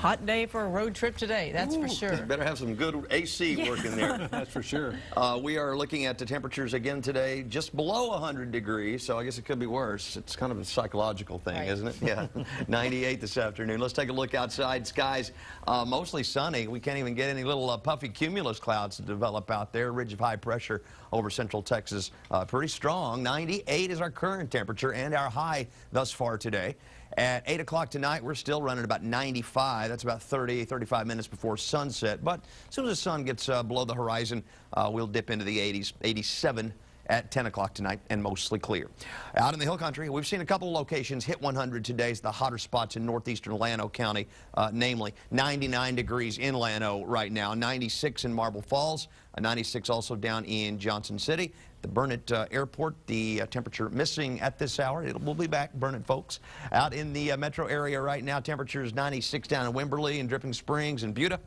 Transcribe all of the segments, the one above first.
Hot day for a road trip today, that's for sure. Better have some good AC working there. That's for sure. We are looking at the temperatures again today, just below 100 degrees, so I guess it could be worse. It's kind of a psychological thing, Right. isn't it? Yeah, 98 this afternoon. Let's take a look outside. Skies mostly sunny. We can't even get any little puffy cumulus clouds to develop out there. Ridge of high pressure over central Texas, pretty strong. 98 is our current temperature and our high thus far today. At 8 o'clock tonight, we're still running about 95. That's about 30, 35 minutes before sunset. But as soon as the sun gets below the horizon, we'll dip into the 80s, 87 at 10 o'clock tonight, and mostly clear. Out in the hill country, we've seen a couple of locations hit 100 today. It's the hotter spots in northeastern Llano County, namely 99 degrees in Llano right now, 96 in Marble Falls, 96 also down in Johnson City. The Burnett Airport, the temperature missing at this hour. We'll be back, Burnett folks. Out in the metro area right now, temperatures 96 down in Wimberley and Dripping Springs and Buda,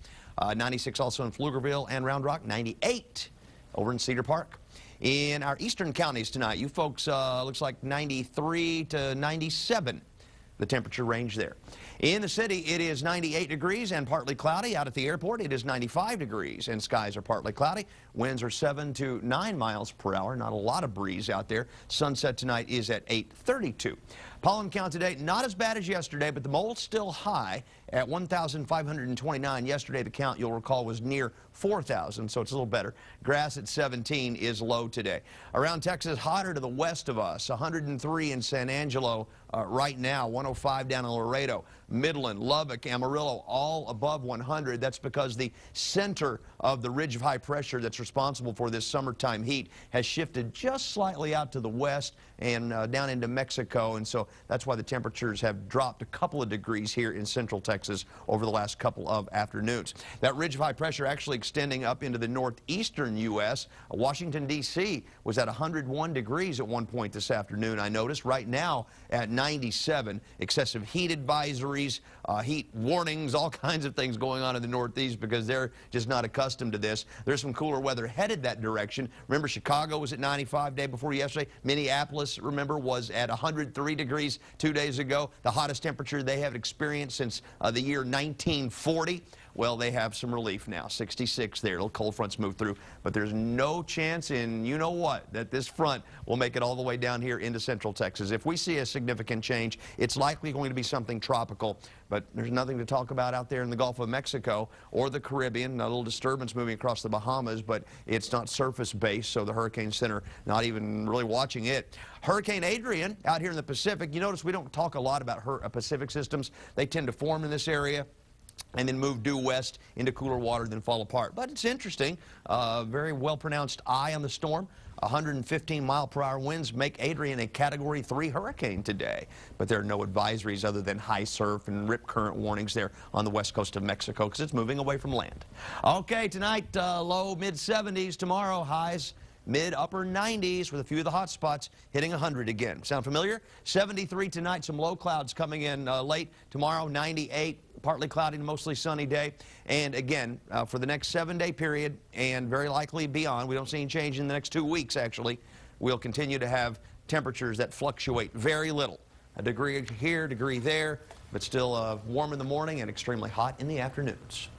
96 also in Pflugerville and Round Rock, 98 over in Cedar Park. In our eastern counties tonight, you folks, looks like 93 to 97, the temperature range there. In the city, it is 98 degrees and partly cloudy. Out at the airport, it is 95 degrees and skies are partly cloudy. Winds are 7 to 9 miles per hour. Not a lot of breeze out there. Sunset tonight is at 8:32. Pollen count today, not as bad as yesterday, but the mold's still high at 1,529. Yesterday, the count, you'll recall, was near 4,000, so it's a little better. Grass at 17 is low today. Around Texas, hotter to the west of us, 103 in San Angelo right now, 105 down in Laredo. Midland, Lubbock, Amarillo, all above 100. That's because the center of the ridge of high pressure that's responsible for this summertime heat has shifted just slightly out to the west and down into Mexico, and so that's why the temperatures have dropped a couple of degrees here in central Texas over the last couple of afternoons. That ridge of high pressure actually extending up into the northeastern U.S. Washington, D.C. was at 101 degrees at one point this afternoon, I noticed. Right now at 97. Excessive heat advisories, heat warnings, all kinds of things going on in the Northeast because they're just not accustomed to this. There's some cooler weather headed that direction. Remember, Chicago was at 95 day before yesterday. Minneapolis, remember, was at 103 degrees 2 days ago, the hottest temperature they have experienced since the year 1940. Well, they have some relief now, 66 there. Little cold fronts move through, but there's no chance in you-know-what that this front will make it all the way down here into central Texas. If we see a significant change, it's likely going to be something tropical, but there's nothing to talk about out there in the Gulf of Mexico or the Caribbean. A little disturbance moving across the Bahamas, but it's not surface-based, so the Hurricane Center not even really watching it. Hurricane Adrian out here in the Pacific. You notice we don't talk a lot about Pacific systems. They tend to form in this area and then move due west into cooler water, then fall apart. But it's interesting, very well-pronounced eye on the storm. 115-mile-per-hour winds make Adrian a Category 3 hurricane today. But there are no advisories other than high surf and rip current warnings there on the west coast of Mexico because it's moving away from land. Okay, tonight, low mid-70s. Tomorrow, highs mid-upper 90s with a few of the hot spots hitting 100 again. Sound familiar? 73 tonight, some low clouds coming in late. Tomorrow, 98. Partly cloudy, mostly sunny day. And again, for the next 7-day period and very likely beyond, we don't see any change in the next 2 weeks actually, we'll continue to have temperatures that fluctuate very little. A degree here, degree there, but still warm in the morning and extremely hot in the afternoons.